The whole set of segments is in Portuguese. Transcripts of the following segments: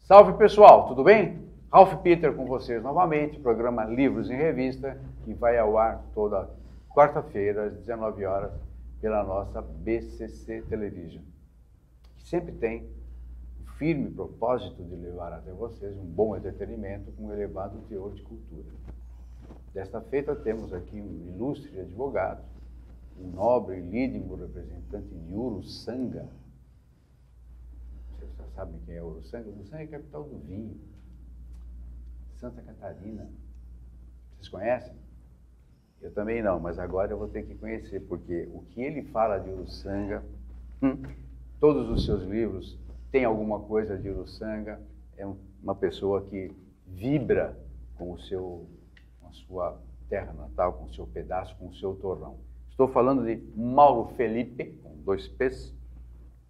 Salve pessoal, tudo bem? Ralph Peter com vocês novamente, programa Livros em Revista, que vai ao ar toda quarta-feira às 19 horas pela nossa BCC Television, que sempre tem o firme propósito de levar até vocês um bom entretenimento com um elevado teor de cultura. Desta feita temos aqui um ilustre advogado, um nobre e lídimo representante de Uruçanga. Vocês já sabem quem é Uruçanga? Uruçanga é a capital do vinho. Santa Catarina. Vocês conhecem? Eu também não, mas agora eu vou ter que conhecer, porque o que ele fala de Uruçanga, todos os seus livros têm alguma coisa de Uruçanga, é uma pessoa que vibra com a sua terra natal, com o seu pedaço, com o seu torrão. Estou falando de Mauro Felipe, com 2 P's,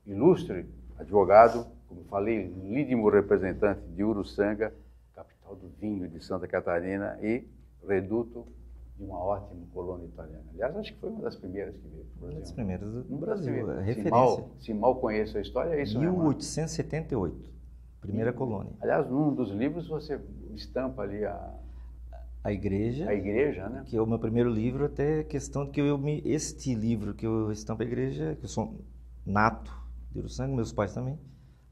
ilustre advogado, como falei, lídimo representante de Uruçanga, capital do vinho de Santa Catarina e reduto de uma ótima colônia italiana. Aliás, acho que foi uma das primeiras que veio para o Brasil. Uma das primeiras no Brasil, é referência. Se mal conheço a história, é isso 1878, primeira colônia. Aliás, num dos livros você estampa ali a igreja, né? Que é o meu primeiro livro, até questão de que este livro que eu estampo a igreja, que eu sou nato de Uruçanga, meus pais também,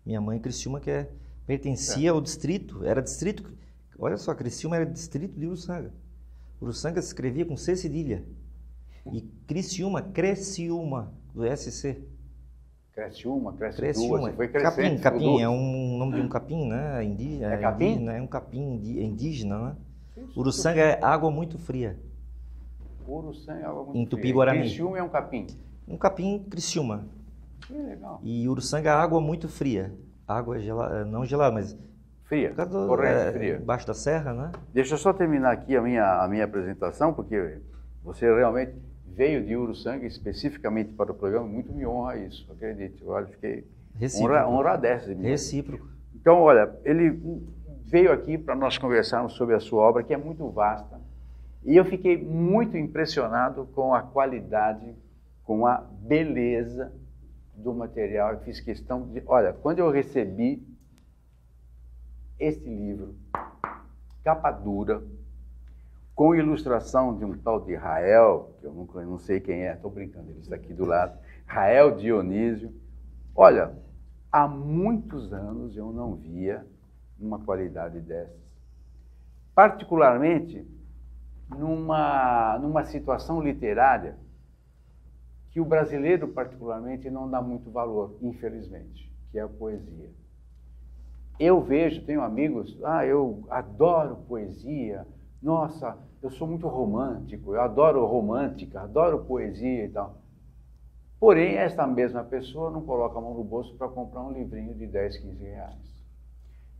minha mãe Criciúma, que pertencia ao distrito, era distrito, olha só, Criciúma era distrito de Uruçanga. Uruçanga se escrevia com C cedilha. E Criciúma, do SC. Criciúma, foi crescente. Capim, é um nome de um capim, né? É capim? Indígena, é um capim indígena, né? Uruçanga é água muito fria. Uruçanga é água muito em Tupi-Guarani. Criciúma é um capim? Um capim Criciúma. Que legal. E Uruçanga é água muito fria. Água gelada, não gelada, mas... Fria, corrente fria. Embaixo da serra, né? Deixa eu só terminar aqui a minha apresentação, porque você realmente veio de Uruçanga especificamente para o programa, muito me honra isso, acredite. Eu fiquei honradíssimo. Recíproco. Então, olha, ele veio aqui para nós conversarmos sobre a sua obra, que é muito vasta, e eu fiquei muito impressionado com a qualidade, com a beleza do material. Eu fiz questão de... Olha, quando eu recebi este livro, capa dura, com ilustração de um tal de Rael, que eu não sei quem é, estou brincando, ele está aqui do lado, Rael Dionísio. Olha, há muitos anos eu não via uma qualidade dessas. Particularmente numa situação literária que o brasileiro, particularmente, não dá muito valor, infelizmente, que é a poesia. Eu tenho amigos, eu adoro poesia, nossa, eu sou muito romântico, eu adoro romântica, adoro poesia e tal. Porém, esta mesma pessoa não coloca a mão no bolso para comprar um livrinho de 10, 15 reais.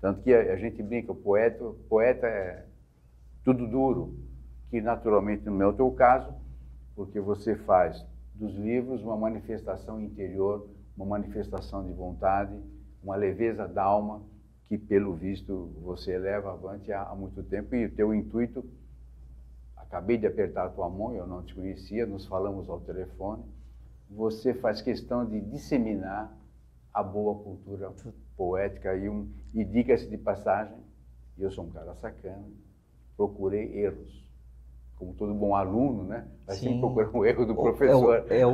Tanto que a gente brinca, o poeta é tudo duro, que naturalmente não é o teu caso, porque você faz dos livros uma manifestação interior, uma manifestação de vontade, uma leveza da alma, que pelo visto você leva avante há muito tempo, e o teu intuito, acabei de apertar a tua mão, eu não te conhecia, nos falamos ao telefone, você faz questão de disseminar a boa cultura poética e diga-se de passagem, eu sou um cara sacana, procurei erros, como todo bom aluno, né? Vai sempre procurar um erro do professor. É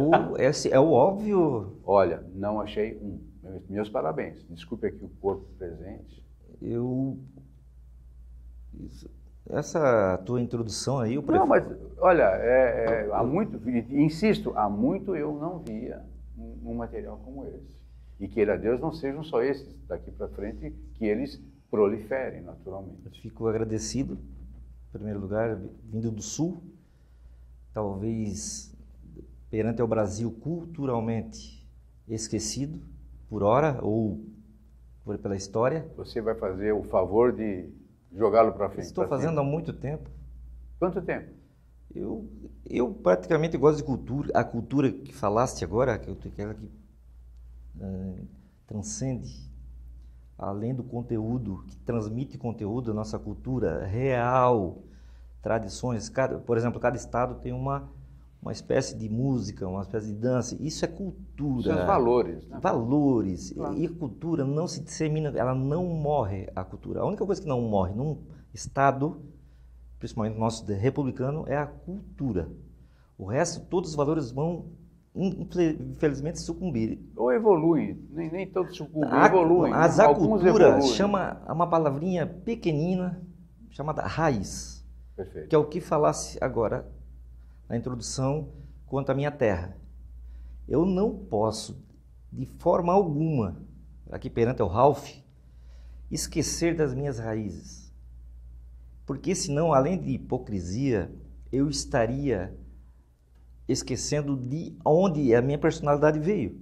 o óbvio. Olha, não achei um. Meus parabéns. Desculpe aqui o corpo presente. Essa tua introdução aí... Não, mas, olha, há muito, insisto, há muito eu não via um material como esse. E queira Deus não sejam só esses daqui para frente, que eles proliferem naturalmente. Eu fico agradecido, em primeiro lugar, vindo do Sul, talvez perante ao Brasil culturalmente esquecido, por hora ou pela história. Você vai fazer o favor de jogá-lo para frente? Estou fazendo há muito tempo. Quanto tempo? Eu praticamente gosto de cultura. A cultura que falaste agora, aquela que transcende, além do conteúdo, que transmite conteúdo, a nossa cultura real, tradições. Por exemplo, cada estado tem uma espécie de música, uma espécie de dança. Isso é cultura. São os valores. Né? Valores. Claro. E a cultura não se dissemina, ela não morre, a cultura. A única coisa que não morre num Estado, principalmente nosso republicano, é a cultura. O resto, todos os valores vão, infelizmente, sucumbir. Ou evoluem, nem todos sucumbem, evoluem. Mas né? a Alguns cultura evoluem. chama uma palavrinha pequenina, chamada raiz, Perfeito. que é o que falasse agora na introdução quanto à minha terra. Eu não posso, de forma alguma, aqui perante o Ralph, esquecer das minhas raízes. Porque senão, além de hipocrisia, eu estaria esquecendo de onde a minha personalidade veio.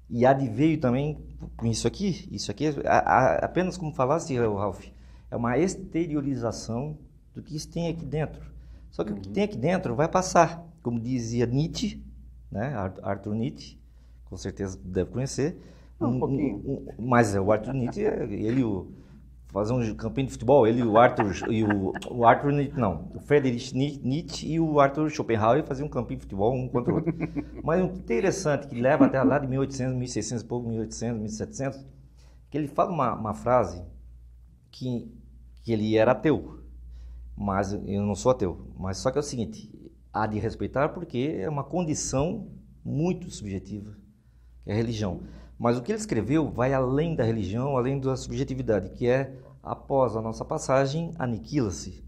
E adveio também com isso aqui. Isso aqui, apenas como falasse, Ralph, é uma exteriorização do que tem aqui dentro. Só que o que tem aqui dentro vai passar. Como dizia Nietzsche, né? Arthur Nietzsche, com certeza deve conhecer. Um pouquinho. Mas o Arthur Nietzsche, ele fazer um campinho de futebol, ele o Arthur Nietzsche, não, o Friedrich Nietzsche e o Arthur Schopenhauer faziam um campinho de futebol um contra o outro. Mas o interessante que leva até lá de 1800, 1600 e pouco, 1800, 1700, que ele fala uma frase que ele era ateu. Mas eu não sou ateu. Mas só que é o seguinte, há de respeitar porque é uma condição muito subjetiva, que é a religião. Mas o que ele escreveu vai além da religião, além da subjetividade, que é, após a nossa passagem, aniquila-se.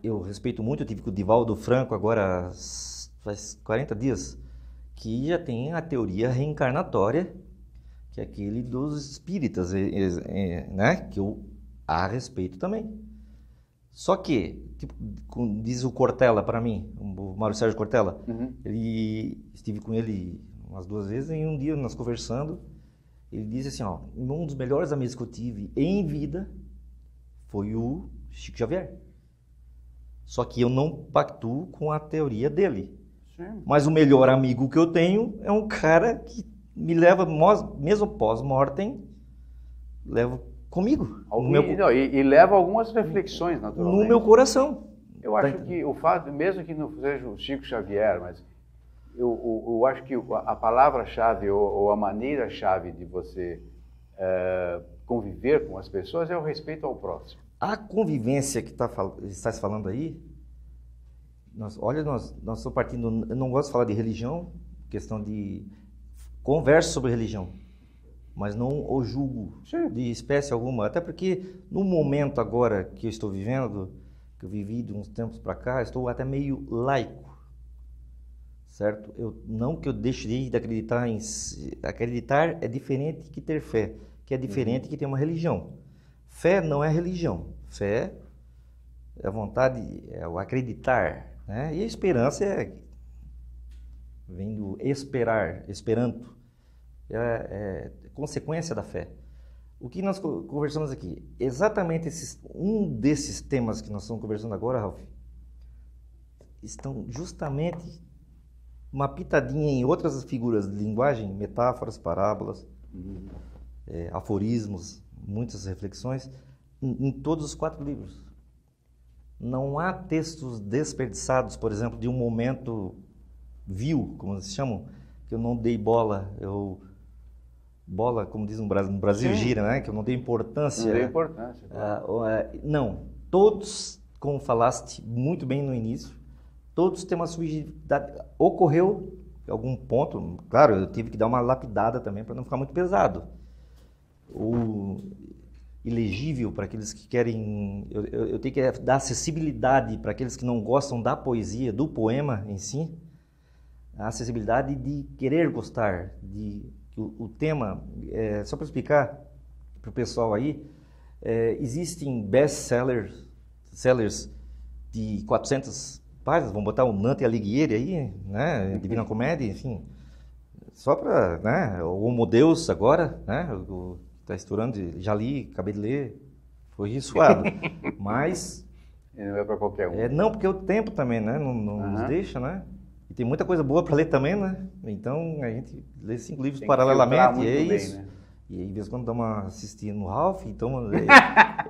Eu respeito muito, eu tive com o Divaldo Franco agora faz 40 dias, que já tem a teoria reencarnatória, que é aquele dos espíritas, né? Que eu respeito também. Só que, tipo, diz o Cortella para mim, o Mário Sérgio Cortella, estive com ele umas 2 vezes, e um dia nós conversando, ele disse assim, ó, um dos melhores amigos que eu tive em vida foi o Chico Xavier. Só que eu não pactuo com a teoria dele. Sim. Mas o melhor amigo que eu tenho é um cara que me leva, mesmo pós-mortem, leva comigo. E leva algumas reflexões, naturalmente. No meu coração. Eu acho que o fato, mesmo que não seja o Chico Xavier, mas eu acho que a palavra-chave ou a maneira-chave de você conviver com as pessoas é o respeito ao próximo. A convivência que está se falando aí, nós estamos partindo, eu não gosto de falar de religião, questão de conversa sobre religião, mas não o julgo de espécie alguma, até porque no momento agora que eu estou vivendo, que eu vivi de uns tempos para cá, estou até meio laico. Certo? Não que eu deixei de acreditar em... Acreditar é diferente que ter fé, que é diferente que ter uma religião. Fé não é religião. Fé é a vontade, é o acreditar, né? E a esperança vem do esperar, esperanto. É consequência da fé. O que nós conversamos aqui? Exatamente um desses temas que nós estamos conversando agora, Ralph, estão justamente uma pitadinha em outras figuras de linguagem, metáforas, parábolas, aforismos, muitas reflexões, em todos os 4 livros. Não há textos desperdiçados, por exemplo, de um momento vil, como eles chamam, que eu não dei bola, bola, como diz no Brasil, gira, né? Que eu não dei importância. Não dei importância. Não, todos, como falaste muito bem no início, todos têm uma subjetividade. Ocorreu algum ponto, claro, eu tive que dar uma lapidada também para não ficar muito pesado. Ou ilegível para aqueles que querem... Eu tenho que dar acessibilidade para aqueles que não gostam da poesia, do poema em si. A acessibilidade de querer gostar, o tema, só para explicar para o pessoal aí, existem best-sellers de 400 páginas, vamos botar o Dante Alighieri aí, né, Divina Comédia, enfim, só para, né, o Homo Deus agora, né, está estourando, já li, acabei de ler, foi suado, mas... Não é para qualquer um. Não, porque o tempo também, né, não nos deixa, né, e tem muita coisa boa para ler também, né, então a gente lê 5 livros paralelamente, e é isso. Bem, né? E aí, de vez em quando dá uma assistida no Ralph, então...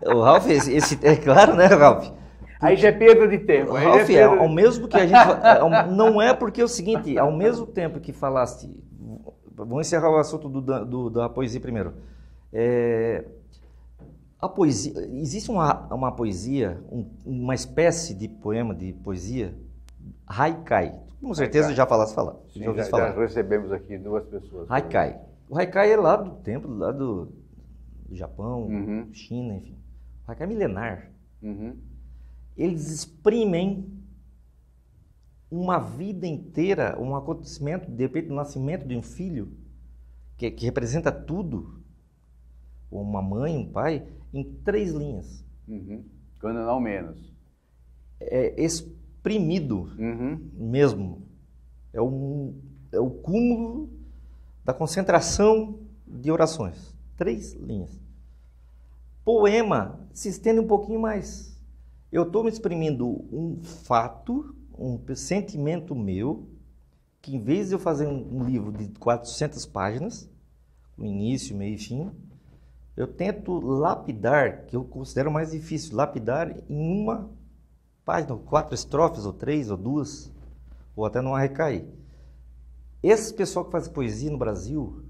o Ralph, é claro, né, Ralph? Aí já é perda de tempo. Aí Ralf, já é perda ao mesmo que a gente... Não é porque é o seguinte, ao mesmo tempo que falaste... Vamos encerrar o assunto da poesia primeiro. A poesia... Existe uma poesia, uma espécie de poema, de poesia, haikai. Com certeza Haikai. já falaste falar. Sim, já ouvi já falar. recebemos aqui 2 pessoas. Haikai. O haikai é lá do templo, lá do Japão, Uhum. China, enfim. O haikai é milenar. Uhum. Eles exprimem uma vida inteira, um acontecimento, de repente, o nascimento de um filho, que representa tudo, ou uma mãe, um pai, em 3 linhas. Uhum. Quando não menos. É exprimido Uhum. mesmo. É o cúmulo da concentração de orações. 3 linhas. Poema se estende um pouquinho mais. Eu estou me exprimindo um fato, um sentimento meu, que em vez de eu fazer um livro de 400 páginas, com início, meio e fim, eu tento lapidar, que eu considero mais difícil, lapidar em uma página, 4 estrofes, ou 3, ou 2, ou até não recair. Esse pessoal que faz poesia no Brasil,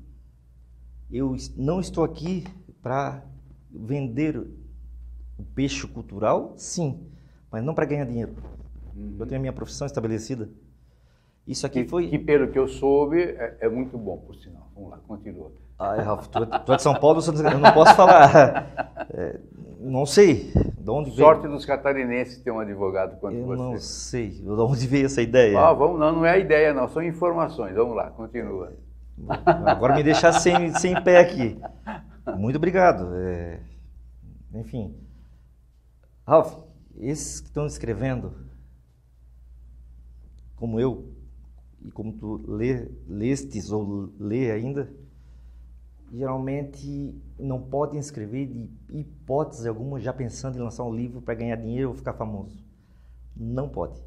eu não estou aqui para vender o peixe cultural, sim, mas não para ganhar dinheiro. Eu tenho a minha profissão estabelecida. Isso aqui foi... Que pelo que eu soube, é muito bom, por sinal. Vamos lá, continua. Ralf, tu é de São Paulo, eu não posso falar. Não sei de onde veio. Sorte dos catarinenses ter um advogado quanto Eu você. não sei de onde veio essa ideia. Não é ideia não, são informações. Vamos lá, continua. Agora me deixar sem pé aqui. Muito obrigado. Enfim. Ralf, esses que estão escrevendo, como eu, e como tu lestes ou lê ainda, geralmente não podem escrever de hipótese alguma já pensando em lançar um livro para ganhar dinheiro ou ficar famoso. Não pode.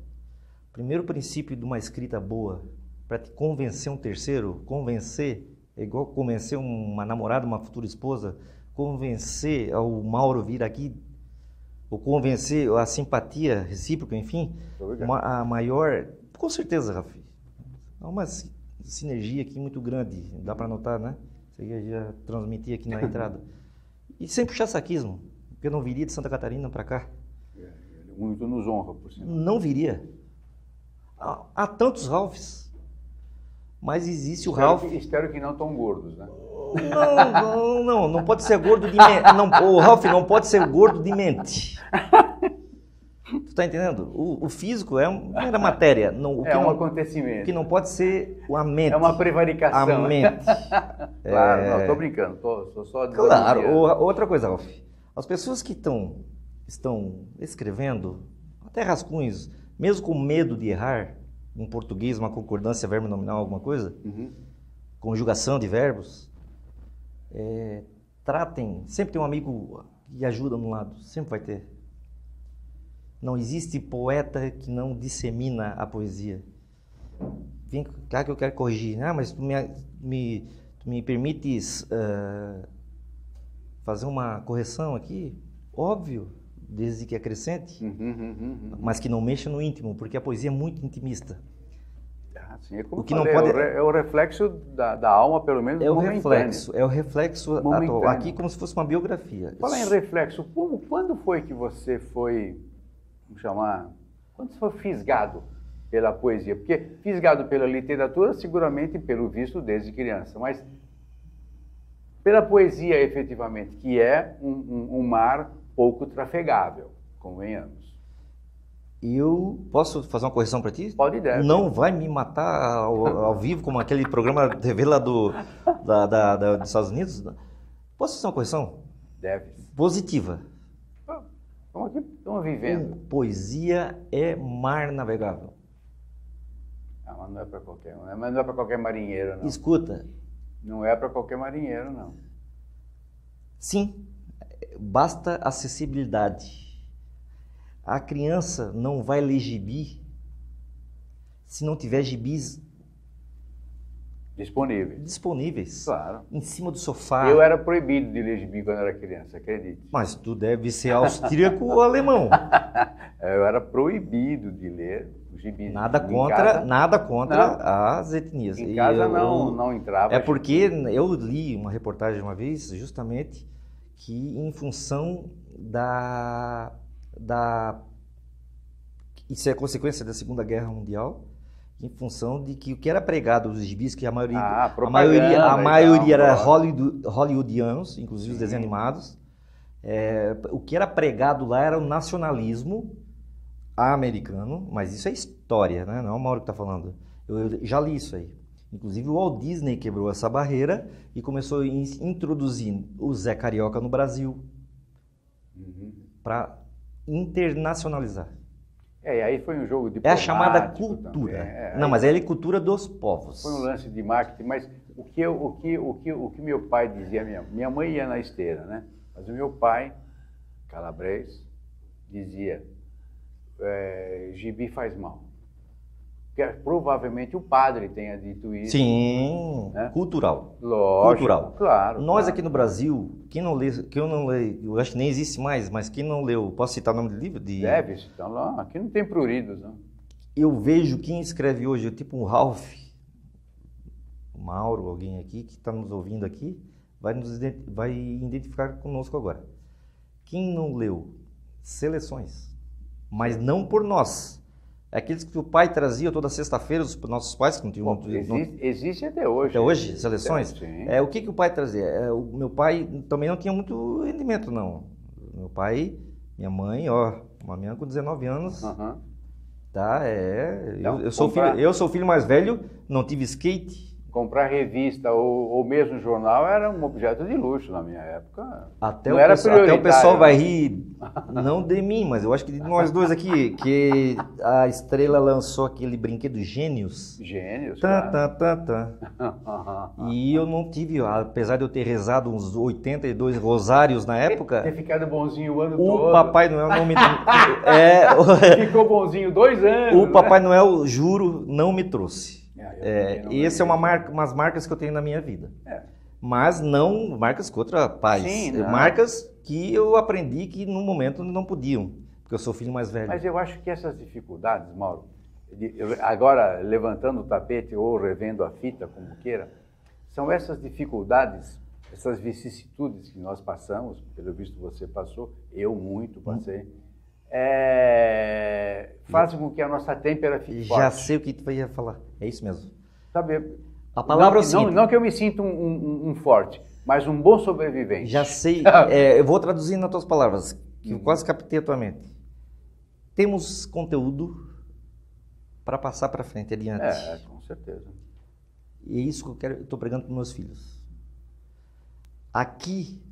Primeiro princípio de uma escrita boa, para te convencer um terceiro, convencer é igual convencer uma namorada, uma futura esposa, convencer o Mauro vir aqui, ou convencer a simpatia recíproca, enfim, a maior... Com certeza, Rafi. Há uma sinergia aqui muito grande, dá para notar, né? Você já transmiti aqui na entrada. E sem puxar saquismo, porque eu não viria de Santa Catarina para cá. Muito nos honra, por sinal. Não viria. Há tantos Ralfs, mas existe o Ralf... Espero que não tão gordos, né? Não pode ser gordo de mente. O Ralf não pode ser gordo de mente. Tu tá entendendo? O físico é uma matéria. Um acontecimento. O que não pode ser a mente. É uma prevaricação. A mente. Claro, não, estou brincando. Estou só dizendo. Claro. Outra coisa, Ralf. As pessoas que estão escrevendo, até rascunhos, mesmo com medo de errar, em português, uma concordância verbo nominal, alguma coisa, conjugação de verbos, tratem, sempre tem um amigo que ajuda no lado, sempre vai ter. Não existe poeta que não dissemina a poesia. Vem cá que eu quero corrigir. Mas tu me permites fazer uma correção aqui? Óbvio, desde que acrescente, mas que não mexa no íntimo, porque a poesia é muito intimista. Sim, é como o que falei, não pode... é o reflexo da alma, pelo menos momentâneo. É o reflexo atual. Aqui como se fosse uma biografia. Fala em reflexo, quando foi que você foi, vamos chamar, quando você foi fisgado pela poesia? Porque fisgado pela literatura, seguramente pelo visto desde criança, mas pela poesia efetivamente, que é um mar pouco trafegável, convenhamos. Eu posso fazer uma correção para ti? Pode e deve. Não vai me matar ao vivo, como aquele programa TV lá dos Estados Unidos? Posso fazer uma correção? Deve. Positiva. Estamos aqui, estamos vivendo. Poesia é mar navegável. Mas não é para qualquer um, mas não é para qualquer marinheiro, não. Escuta. Não é para qualquer marinheiro, não. Sim, basta acessibilidade. A criança não vai ler gibi se não tiver gibis disponíveis. Claro. Em cima do sofá. Eu era proibido de ler gibi quando era criança, acredite. Mas tu deve ser austríaco ou alemão. Eu era proibido de ler os gibis. Nada contra Não. as etnias. Em casa não entrava. É porque eu li uma reportagem uma vez, justamente, que em função isso é consequência da Segunda Guerra Mundial, em função de que o que era pregado os gibis, que a maioria era hollywoodianos, inclusive os desenhos animados, o que era pregado lá era o nacionalismo americano, mas isso é história, né? Não é o Mauro que está falando. Eu já li isso aí. Inclusive o Walt Disney quebrou essa barreira e começou a introduzir o Zé Carioca no Brasil para internacionalizar. E aí foi um jogo diplomático. É a chamada cultura. Não, mas é a cultura dos povos. Foi um lance de marketing, mas o que meu pai dizia, minha mãe ia na esteira, né? Mas o meu pai, calabrês, dizia, gibi faz mal. Porque provavelmente o padre tenha dito isso. Sim, né? Cultural. Lógico, cultural. Claro. Nós aqui no Brasil, quem não lê, eu acho que nem existe mais, mas quem não leu, posso citar o nome do livro? Deve, então lá, aqui não tem pruridos, não. Eu vejo quem escreve hoje, tipo um Ralph, o Mauro, alguém aqui que está nos ouvindo aqui, vai identificar conosco agora. Quem não leu Seleções, mas não por nós. Aqueles que o pai trazia toda sexta-feira, os nossos pais, que não tinham muito... Existe até hoje. Até hoje, Seleções? Sim. O que o pai trazia? O meu pai também não tinha muito rendimento, não. Meu pai, minha mãe, uma menina com 19 anos, tá? Eu sou o filho mais velho, não tive skate. Comprar revista ou mesmo jornal era um objeto de luxo na minha época. Até o pessoal vai rir, não de mim, mas eu acho que de nós dois aqui, que a Estrela lançou aquele brinquedo Gênios. Gênios, E eu não tive, apesar de eu ter rezado uns 82 rosários na época... Ter ficado bonzinho o ano todo. O Papai Noel não me... Ficou bonzinho 2 anos. O Papai Noel, juro, não me trouxe. Essa é umas marcas que eu tenho na minha vida. Mas não marcas contra pais. Sim, marcas que eu aprendi que no momento não podiam, porque eu sou o filho mais velho. Mas eu acho que essas dificuldades, Mauro, agora levantando o tapete ou revendo a fita, como queira, são essas dificuldades, essas vicissitudes que nós passamos, pelo visto você passou, eu muito passei, fazem com que a nossa têmpera fique forte. Já sei o que tu ia falar. É isso mesmo. Sabe, a palavra é o seguinte, não que eu me sinta um forte, mas um bom sobrevivente. Já sei. Eu vou traduzindo nas tuas palavras, que eu quase captei a tua mente. Temos conteúdo para passar para frente, adiante. Com certeza. E é isso que eu estou pregando para meus filhos. Aqui,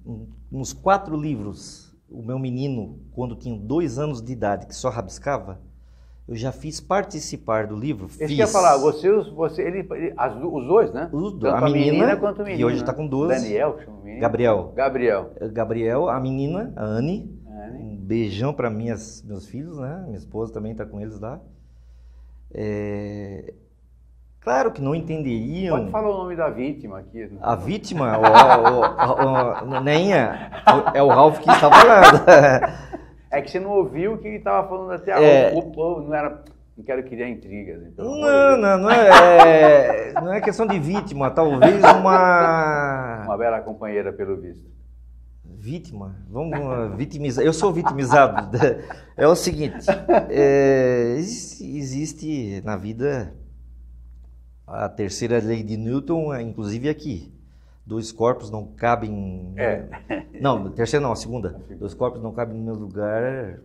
nos 4 livros, o meu menino, quando tinha 2 anos de idade, que só rabiscava, eu já fiz participar do livro. Isso que eu ia falar, os dois, né? Tanto a menina quanto o menino. Que hoje está com 12. Daniel, que chama o menino. Gabriel, a menina, a Anne. Um beijão para meus filhos, né? Minha esposa também está com eles lá. Claro que não entenderiam. Pode falar o nome da vítima aqui. Né? A vítima, Neinha, é o Ralph que está falando. É que você não ouviu o que ele estava falando até agora. O povo não era... Não quero criar intrigas. Então, não é questão de vítima. Talvez uma bela companheira, pelo visto. Vítima? Vamos vitimizar. Eu sou vitimizado. É o seguinte. Existe na vida a terceira lei de Newton, inclusive aqui. 2 corpos não cabem... Não, terceira não, a segunda. 2 corpos não cabem no mesmo lugar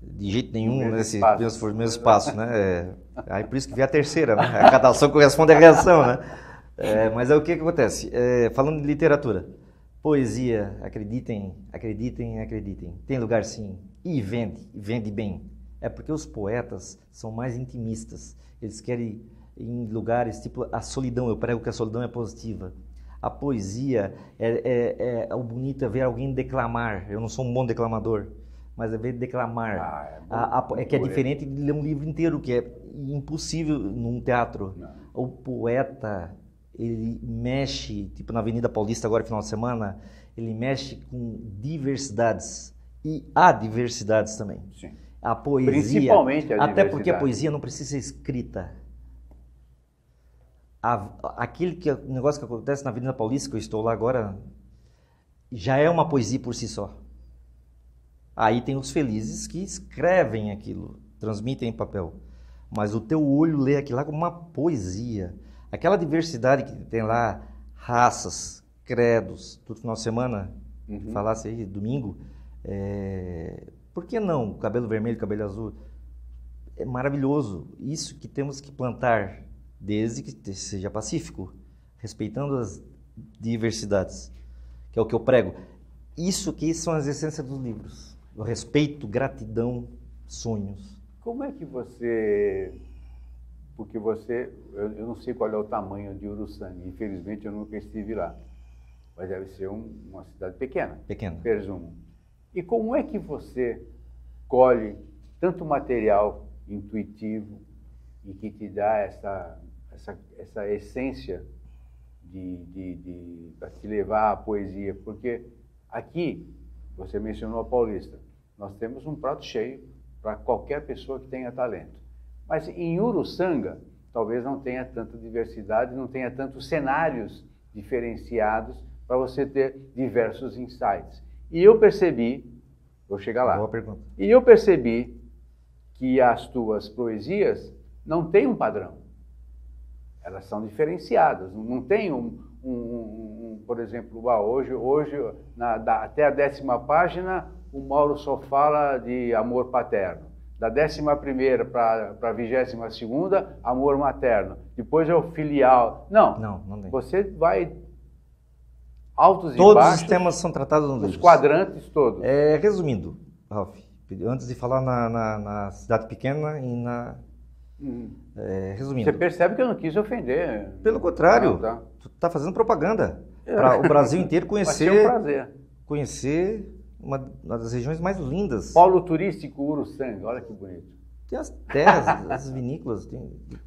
de jeito nenhum, nesse mesmo espaço, né? Aí por isso que vem a terceira, né? A cada ação corresponde à reação, né? Mas o que acontece? Falando de literatura, poesia, acreditem. Tem lugar sim, e vende bem. É porque os poetas são mais intimistas. Eles querem em lugares tipo a solidão. Eu prego que a solidão é positiva. A poesia o bonito é ver alguém declamar. Eu não sou um bom declamador, mas é ver declamar. Que é diferente de ler um livro inteiro, que é impossível num teatro. o poeta, ele mexe, tipo na Avenida Paulista agora, final de semana, ele mexe com diversidades. E há diversidades também. Sim. A poesia, Principalmente a até diversidade. porque a poesia não precisa ser escrita. O negócio que acontece na Avenida Paulista, que eu estou lá agora, já é uma poesia por si só. Aí tem os felizes que escrevem aquilo, transmitem em papel. Mas o teu olho lê aquilo lá como uma poesia. Aquela diversidade que tem lá, raças, credos, todo final de semana, falasse aí, domingo, por que não? Cabelo vermelho, cabelo azul. É maravilhoso. Isso que temos que plantar, desde que seja pacífico, respeitando as diversidades, que é o que eu prego. Isso que são as essências dos livros. O respeito, gratidão, sonhos. Como é que você... Porque você... Eu não sei qual é o tamanho de Uruçanga. Infelizmente, eu nunca estive lá. Mas deve ser uma cidade pequena. Pequena. Presumo. E como é que você colhe tanto material intuitivo e que te dá essa essência para te levar à poesia? Porque aqui, você mencionou a Paulista, nós temos um prato cheio para qualquer pessoa que tenha talento. Mas em Uruçanga, talvez não tenha tanta diversidade, não tenha tantos cenários diferenciados para você ter diversos insights. E eu percebi, vou chegar lá, Boa pergunta. e eu percebi que as tuas poesias não têm um padrão. Elas são diferenciadas, não tem por exemplo, hoje até a 10ª página, o Mauro só fala de amor paterno. Da 11ª para a 22ª, amor materno. Depois é o filial. Não tem. Você vai altos e baixos. Todos os temas são tratados no livro. Os quadrantes todos. Resumindo, Ralf, antes de falar na cidade pequena e na... resumindo. Você percebe que eu não quis ofender. Pelo contrário, tá. Tu está fazendo propaganda para o Brasil inteiro conhecer. Vai ser um prazer. Conhecer uma das regiões mais lindas. Polo turístico Uruçanga, olha que bonito. Tem as terras, as vinícolas.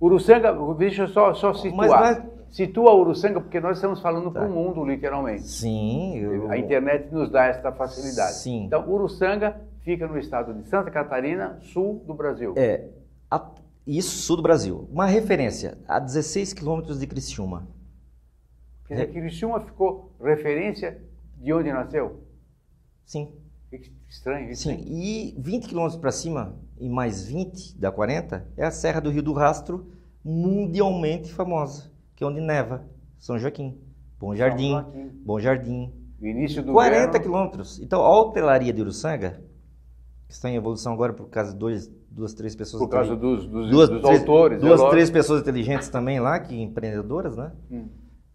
Uruçanga, deixa eu só situar. Situa Uruçanga, porque nós estamos falando para o mundo, literalmente. Sim. A internet nos dá essa facilidade. Sim. Então, Uruçanga fica no estado de Santa Catarina, sul do Brasil. Isso, sul do Brasil. Uma referência, a 16 quilômetros de Criciúma. Quer dizer, Criciúma ficou referência de onde nasceu? Sim. Que estranho isso. Sim, e 20 quilômetros para cima, e mais 20, dá 40, é a Serra do Rio do Rastro, mundialmente famosa, que é onde neva, São Joaquim, Bom Jardim. O início do 40 verão. quilômetros. Então, a hotelaria de Uruçanga, que está em evolução agora por causa de duas, três pessoas... Por causa dos autores. Três pessoas inteligentes também lá, que empreendedoras, né?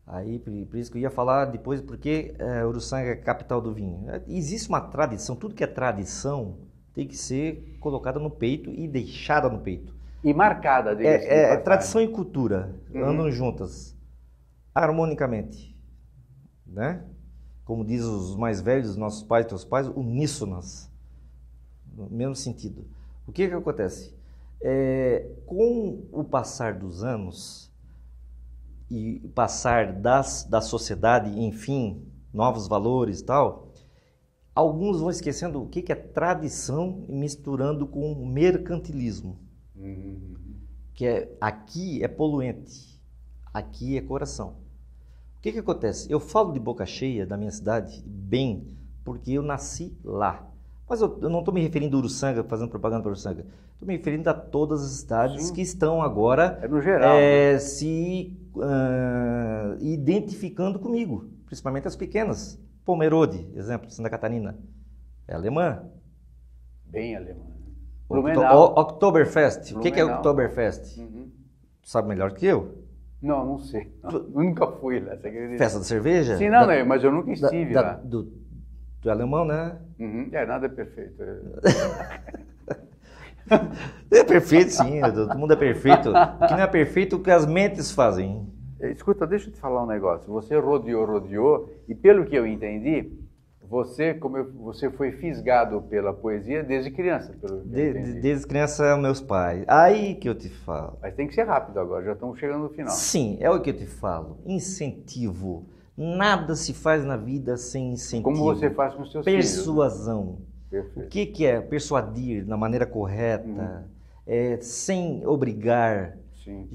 Aí, por isso que eu ia falar depois, porque Uruçanga é a capital do vinho. Existe uma tradição, tudo que é tradição tem que ser colocada no peito e deixada no peito. E marcada. Tradição e cultura andam juntas, harmonicamente, né? Como diz os mais velhos, nossos pais, teus pais, uníssonas, no mesmo sentido. O que acontece? Com o passar dos anos e passar da sociedade, enfim, novos valores e tal, alguns vão esquecendo o que é tradição e misturando com mercantilismo. Que aqui é poluente, aqui é coração. O que acontece? Eu falo de boca cheia da minha cidade, bem, porque eu nasci lá. Mas eu não estou me referindo a Uruçanga, fazendo propaganda para Uruçanga. Estou me referindo a todas as cidades que estão agora no geral, se identificando comigo, principalmente as pequenas. Pomerode, exemplo, Santa Catarina, é alemã. Bem alemã. Oktoberfest. O que é Oktoberfest? Tu sabe melhor que eu? Não sei. Eu nunca fui lá. Festa da cerveja? Sim, não, mas eu nunca estive lá. Tu é alemão, né? Nada é perfeito. É perfeito, sim. Todo mundo é perfeito. O que não é perfeito é o que as mentes fazem. Escuta, deixa eu te falar um negócio. Você rodeou, e pelo que eu entendi, Você foi fisgado pela poesia desde criança, pelo que eu entendi. Desde criança, meus pais. Aí que eu te falo. Mas tem que ser rápido agora, já estamos chegando no final. Sim, é o que eu te falo. Incentivo. Nada se faz na vida sem incentivo. Como você faz com os seus filhos. Persuasão. Perfeito. O que é persuadir da maneira correta, sem obrigar. Sim.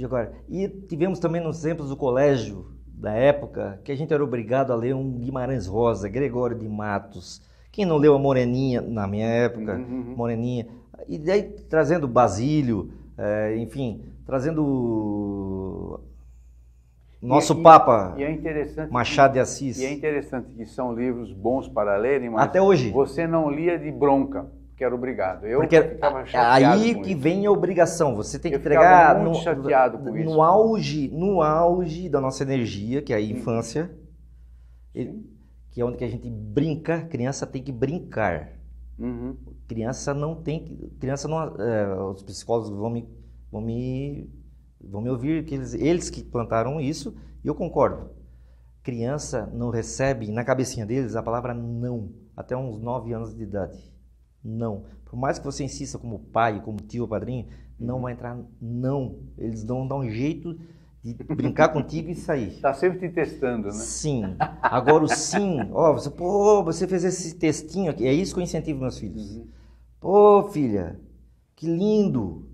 E tivemos também nos exemplos do colégio, da época, que a gente era obrigado a ler um Guimarães Rosa, Gregório de Matos. Quem não leu a Moreninha, na minha época, Moreninha. E daí trazendo Basílio, enfim, trazendo nosso Papa e é interessante Machado de Assis. E é interessante que são livros bons para lerem, mas até hoje você não lia de bronca, porque era obrigado. Porque ficava chateado aí com que isso. vem a obrigação, você tem que Eu entregar ficava muito chateado com isso. No auge da nossa energia, que é a infância, que é onde que a gente brinca, criança tem que brincar. Criança não tem que... os psicólogos vão me ouvir, que eles que plantaram isso, e eu concordo. Criança não recebe na cabecinha deles a palavra não, até uns 9 anos de idade. Não. Por mais que você insista como pai, como tio ou padrinho, não vai entrar não. Eles vão dar um jeito de brincar contigo e sair. Está sempre te testando, né? Sim. Agora o sim, você fez esse textinho aqui, é isso que eu incentivo meus filhos. Pô, filha, que lindo.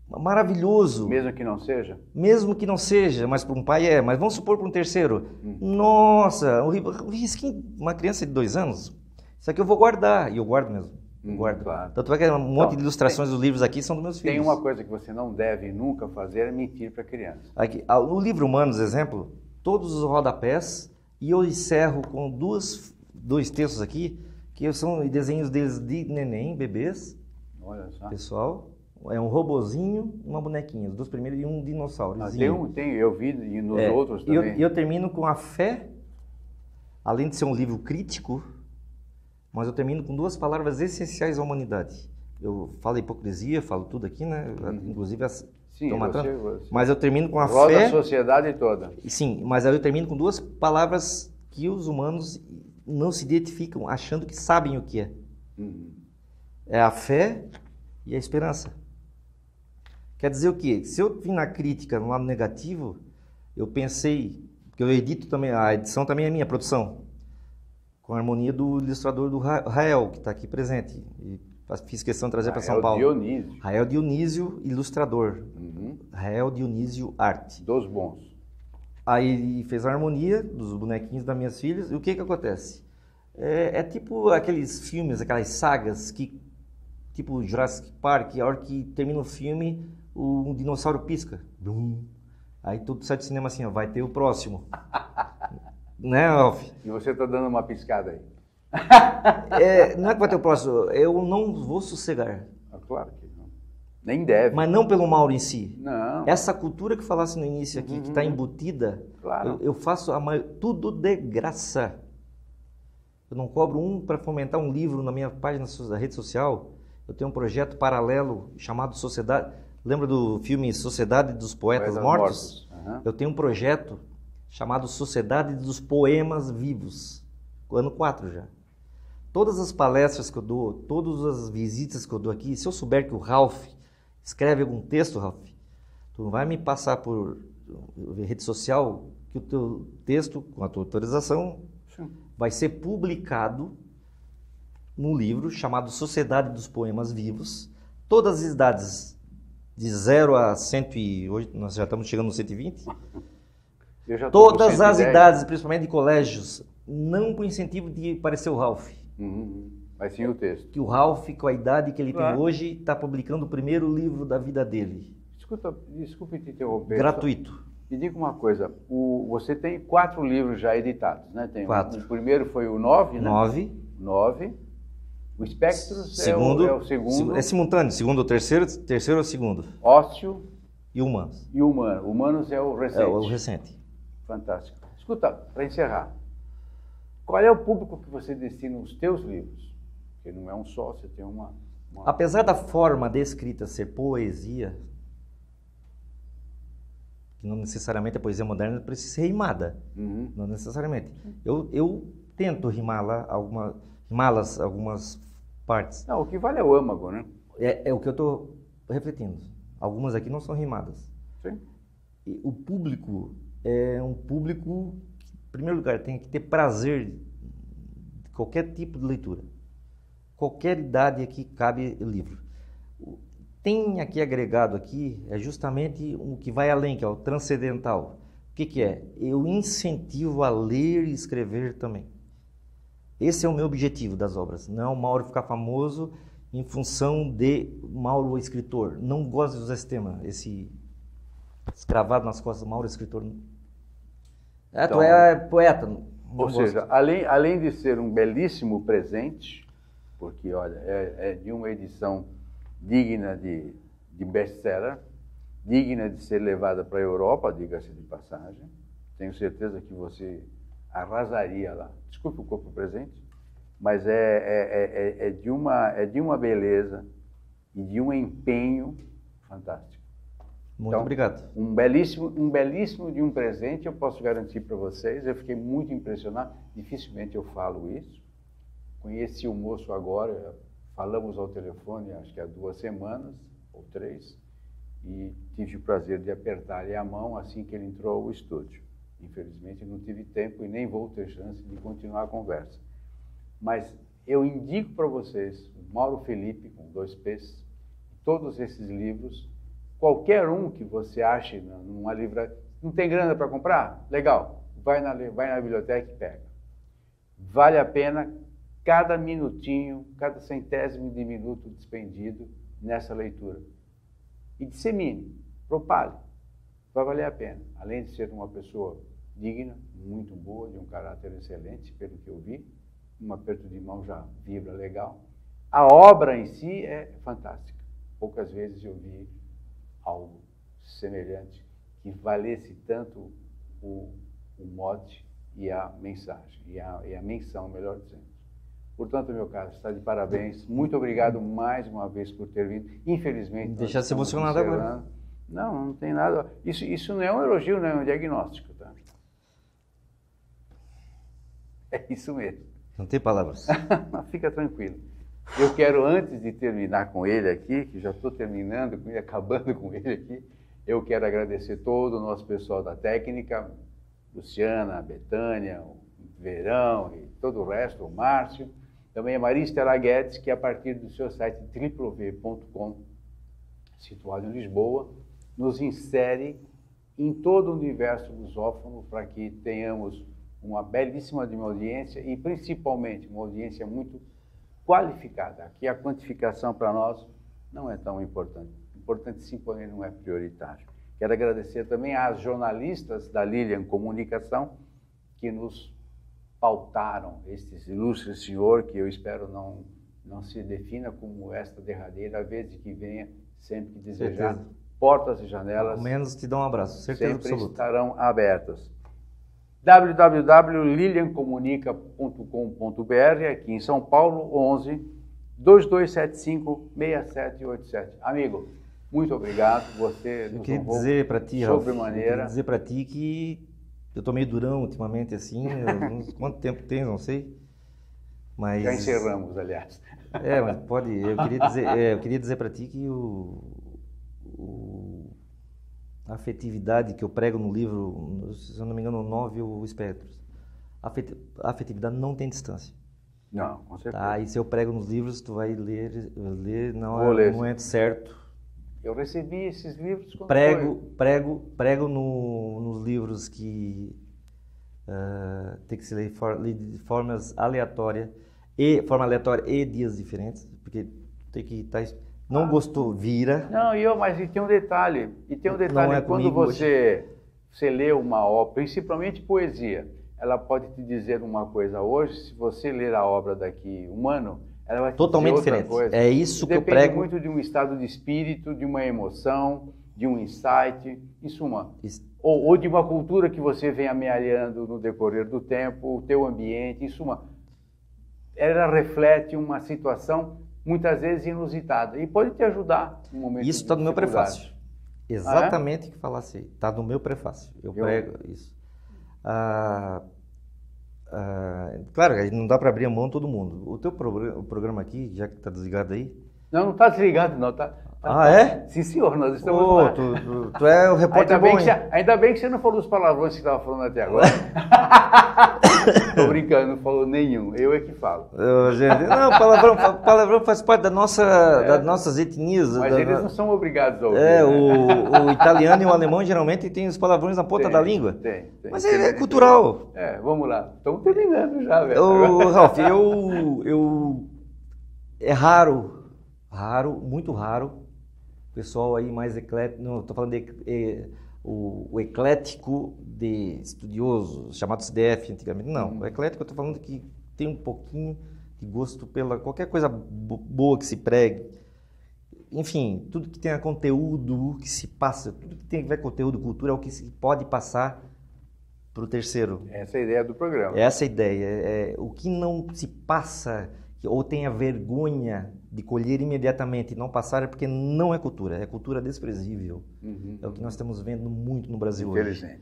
Maravilhoso. Mesmo que não seja? Mesmo que não seja, mas para um pai é. Mas vamos supor para um terceiro. Nossa, um risquinho, uma criança de 2 anos, isso aqui eu vou guardar. E eu guardo mesmo. Guardo. Claro. Tanto é que um monte de ilustrações dos livros aqui são dos meus filhos. Tem uma coisa que você não deve nunca fazer, é mentir para a criança. Aqui, o livro Humanos, exemplo, todos os rodapés, e eu encerro com dois textos aqui, que são desenhos deles de neném, bebês. Olha só. Pessoal, é um robozinho e uma bonequinha, os 2 primeiros, e um dinossaurozinho. Eu vi e nos outros também. E eu termino com a fé, além de ser um livro crítico, mas eu termino com 2 palavras essenciais à humanidade. Eu falo hipocrisia, falo tudo aqui, né? Inclusive Sim, você... Mas eu termino com a roda fé... a sociedade toda. Sim, mas eu termino com 2 palavras que os humanos não se identificam, achando que sabem o que é. É a fé e a esperança. Quer dizer o quê? Se eu vim na crítica, no lado negativo, eu pensei, porque eu edito também, a edição também é minha produção, com a harmonia do ilustrador do Rael, que está aqui presente. E fiz questão de trazer para São Paulo. Dionísio. Rael Dionísio, ilustrador. Rael Dionísio Arte. Dos bons. Aí ele fez a harmonia dos bonequinhos das minhas filhas. E o que acontece? É tipo aqueles filmes, aquelas sagas que, tipo Jurassic Park, a hora que termina o filme, um dinossauro pisca. Aí tudo sai do cinema assim, ó, vai ter o próximo. Né, Alf? E você está dando uma piscada aí. Não é que vai ter o próximo, eu não vou sossegar. Claro que não. Nem deve. Mas não pelo mal em si. Não. Essa cultura que falasse no início aqui, que está embutida, claro. eu faço tudo de graça. Eu não cobro para fomentar um livro na minha página da rede social. Eu tenho um projeto paralelo chamado Sociedade... Lembra do filme Sociedade dos Poetas Mortos? Eu tenho um projeto chamado Sociedade dos Poemas Vivos, ano 4 já. Todas as palestras que eu dou, todas as visitas que eu dou aqui, se eu souber que o Ralph escreve algum texto, Ralph, tu não vai me passar por rede social que o teu texto, com a tua autorização, vai ser publicado num livro chamado Sociedade dos Poemas Vivos. Todas as idades, de 0 a 108, nós já estamos chegando no 120, todas as idades, principalmente de colégios, não com incentivo de parecer o Ralph. Mas sim o texto. Que o Ralph, com a idade que ele tem hoje, está publicando o primeiro livro da vida dele. Desculpe te interromper. Gratuito. Me diga uma coisa, você tem 4 livros já editados, né? Tem 4. O primeiro foi o 9, né? 9. O Espectro segundo, é o segundo. É simultâneo, segundo ou terceiro é o segundo. Ócio e Humanos. E Humano. Humanos é o recente. É o recente. Fantástico. Escuta, para encerrar, qual é o público que você destina os teus livros? Porque não é um só, você tem uma... Apesar da forma de escrita ser poesia, que não necessariamente a poesia moderna precisa ser rimada, não necessariamente. Eu tento rimá-las algumas partes. Não, o que vale é o âmago, né? É o que eu estou refletindo. Algumas aqui não são rimadas. Sim. E o público é um público que, em primeiro lugar, tem que ter prazer de qualquer tipo de leitura. Qualquer idade aqui cabe o livro. Tem aqui agregado aqui, é justamente o que vai além, que é o transcendental. O que é? Eu incentivo a ler e escrever também. Esse é o meu objetivo das obras. Não é o Mauro ficar famoso em função de Mauro o escritor. Não gosto de usar esse tema, esse escravado nas costas, Mauro o escritor. Então, tu é poeta. Ou seja, além de ser um belíssimo presente, porque, olha, é de uma edição digna de best-seller, digna de ser levada para a Europa, diga-se de passagem. Tenho certeza que você arrasaria lá. Desculpe o corpo presente, mas é de uma beleza e de um empenho fantástico. Muito então, obrigado. Um belíssimo de um presente, eu posso garantir para vocês. Eu fiquei muito impressionado. Dificilmente eu falo isso. Conheci o moço agora, falamos ao telefone, acho que há 2 semanas ou 3, e tive o prazer de apertar-lhe a mão assim que ele entrou ao estúdio. Infelizmente não tive tempo e nem vou ter chance de continuar a conversa. Mas eu indico para vocês o Mauro Felipe, com 2 P's, todos esses livros, qualquer um que você ache numa livraria. Não tem grana para comprar? Legal, vai na biblioteca e pega. Vale a pena cada minutinho, cada centésimo de minuto despendido nessa leitura. E dissemine, propague. Vai valer a pena. Além de ser uma pessoa digna, muito boa, de um caráter excelente, pelo que eu vi, um aperto de mão já vibra legal. A obra em si é fantástica. Poucas vezes eu vi algo semelhante que valesse tanto o mote e a mensagem, e a menção, melhor dizendo. Portanto, meu caro, está de parabéns. Muito obrigado mais uma vez por ter vindo. Infelizmente... Deixa se emocionado agora. Não tem nada. Isso não é um elogio, não é um diagnóstico, tá? É isso mesmo. Não tem palavras. Fica tranquilo. Eu quero, antes de terminar com ele aqui, que já estou terminando com ele, acabando com ele aqui, eu quero agradecer todo o nosso pessoal da técnica, Luciana, Betânia, o Verão e todo o resto, o Márcio. Também a Maria Estela Guedes, que a partir do seu site www.com, situado em Lisboa, nos insere em todo o universo lusófono para que tenhamos uma belíssima audiência e principalmente uma audiência muito qualificada. Aqui a quantificação para nós não é tão importante. Importante sim, porém não é prioritário. Quero agradecer também às jornalistas da Lilian Comunicação que nos pautaram este ilustre senhor, que eu espero não se defina como esta derradeira vez de que venha, sempre que desejar. Certeza. Portas e janelas. Ao menos te dão um abraço, certeza sempre absoluta. Estarão abertas. www.liliancomunica.com.br, aqui em São Paulo, 11 2275 6787. Amigo, muito obrigado. Você eu queria dizer para ti, sobremaneira. Eu queria dizer para ti que eu tô meio durão ultimamente, assim. Quanto tempo tem, não sei. Mas já encerramos, aliás. Mas pode. Eu queria dizer para ti que a afetividade que eu prego no livro, se eu não me engano, 9 espectros. A afetividade não tem distância. Não, com certeza. Tá? E se eu prego nos livros, tu vai ler no momento certo. Eu recebi esses livros quando prego nos livros que tem que ser lido de forma aleatória e dias diferentes, porque tem que estar... Não gostou, vira. Não, mas tem um detalhe. Quando você lê uma obra, principalmente poesia, ela pode te dizer uma coisa hoje, se você ler a obra daqui um ano, ela vai te totalmente dizer outra diferente. coisa. É isso que eu prego. Depende muito de um estado de espírito, de uma emoção, de um insight, em suma. Ou de uma cultura que você vem amealhando no decorrer do tempo, o teu ambiente, em suma. Ela reflete uma situação muitas vezes inusitada e pode te ajudar no momento. Isso está no meu prefácio. Exatamente o que falasse aí. Está no meu prefácio. Eu prego isso. A Claro, não dá para abrir a mão todo mundo. O teu programa aqui, já que está desligado aí... Não está desligado, não. É? Sim, senhor, nós estamos lá. Tu é o repórter bom, ainda bem que você não falou os palavrões que estava falando até agora. Tô brincando, não falou nenhum. Eu é que falo. Gente, não, palavrão faz parte das nossas etnias. Mas eles não são obrigados a ouvir. O italiano e o alemão geralmente têm os palavrões na ponta da língua. Tem. Mas é cultural. Vamos lá. Estamos terminando já, velho. Ralf, é raro, muito raro, o pessoal aí mais eclético, não estou falando o eclético de estudioso, chamado CDF antigamente, não, o eclético eu estou falando que tem um pouquinho de gosto pela qualquer coisa boa que se pregue, enfim, tudo que tenha conteúdo, que se passa, tudo que tem a ver com conteúdo, cultura, é o que se pode passar para o terceiro. Essa é a ideia do programa. Essa é a ideia, o que não se passa ou tenha vergonha de colher imediatamente e não passar é porque não é cultura desprezível. É o que nós estamos vendo muito no Brasil hoje.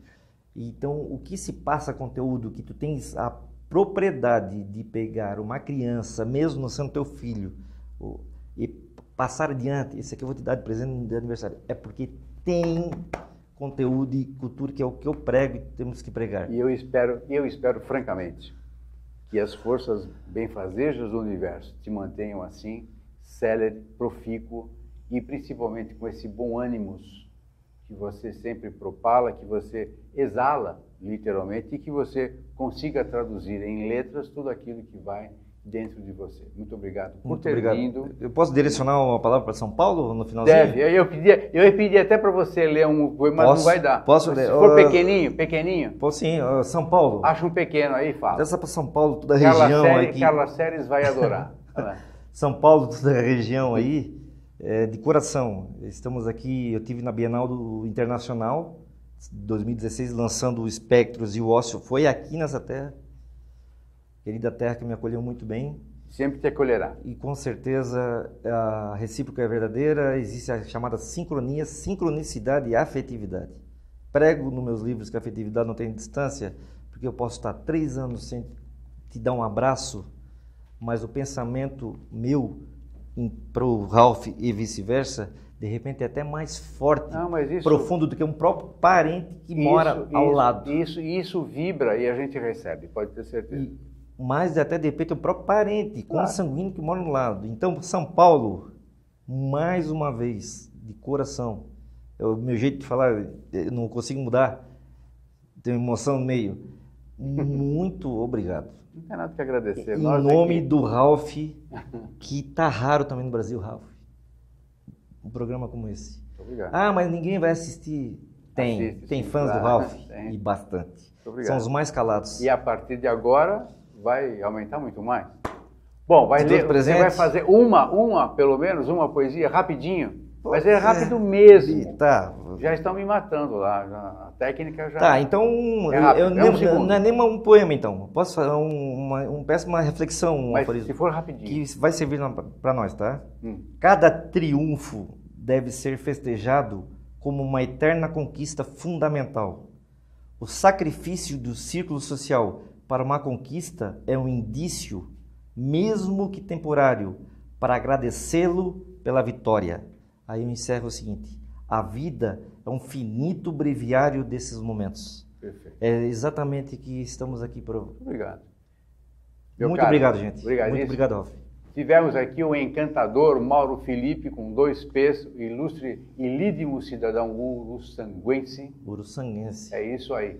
Então, o que se passa conteúdo, que tu tens a propriedade de pegar uma criança, mesmo não sendo teu filho, e passar adiante, esse aqui eu vou te dar de presente de aniversário, é porque tem conteúdo e cultura que é o que eu prego e temos que pregar. E eu espero francamente, que as forças benfazejas do universo te mantenham assim, célere, profícuo e principalmente com esse bom ânimo que você sempre propala, que você exala, literalmente, e que você consiga traduzir em letras tudo aquilo que vai dentro de você. Muito obrigado por ter vindo. Eu posso direcionar uma palavra para São Paulo no finalzinho? Deve. Eu ia pedir até para você ler um poema, mas não vai dar. Posso ler? Se for pequenininho? Posso sim. São Paulo. Acha um pequeno aí, fala. Dessa para São Paulo, toda a região aqui. Carla Séries vai adorar. São Paulo, toda a região aí, de coração. Estamos aqui, eu estive na Bienal do Internacional, 2016, lançando o Espectros e o Ócio. Foi aqui nessa terra. Querida terra que me acolheu muito bem. Sempre te acolherá. E com certeza a recíproca é verdadeira, existe a chamada sincronia, sincronicidade e afetividade. Prego nos meus livros que a afetividade não tem distância, porque eu posso estar 3 anos sem te dar um abraço, mas o pensamento meu para o Ralf e vice-versa, de repente é até mais forte, profundo do que um próprio parente que mora ao lado. Isso vibra e a gente recebe, pode ter certeza. Mas até de repente o próprio parente, consanguíneo que mora no lado. Então, São Paulo, mais uma vez, de coração, meu jeito de falar, eu não consigo mudar, tenho emoção no meio. Muito obrigado. Não tem nada que agradecer. Em nome do Ralf, que tá raro também no Brasil, Ralf, um programa como esse. Muito obrigado. Mas ninguém vai assistir. Tem fãs do Ralf, e bastante. São os mais calados. E a partir de agora vai aumentar muito mais. Bom, você vai fazer pelo menos uma poesia rapidinho. Vai ser rápido mesmo. Tá. Já estão me matando lá. A técnica já. Tá, então não é nem um poema, então. Posso fazer peço uma reflexão, se for rapidinho. Que vai servir para nós, tá? Cada triunfo deve ser festejado como uma eterna conquista fundamental. O sacrifício do círculo social para uma conquista é um indício, mesmo que temporário, para agradecê-lo pela vitória. Aí eu encerro o seguinte: a vida é um finito breviário desses momentos. Perfeito. É exatamente o que estamos aqui para... Obrigado. Muito obrigado, gente. Muito obrigado, Ralf. Tivemos aqui o encantador Mauro Felipe, com 2 P's, ilustre e ilídimo cidadão uruçanguense. Uruçanguense. É isso aí.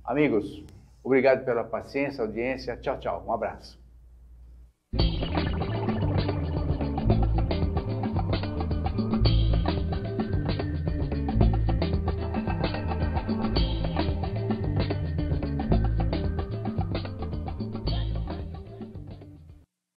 Amigos, obrigado pela paciência, audiência. Tchau, tchau. Um abraço.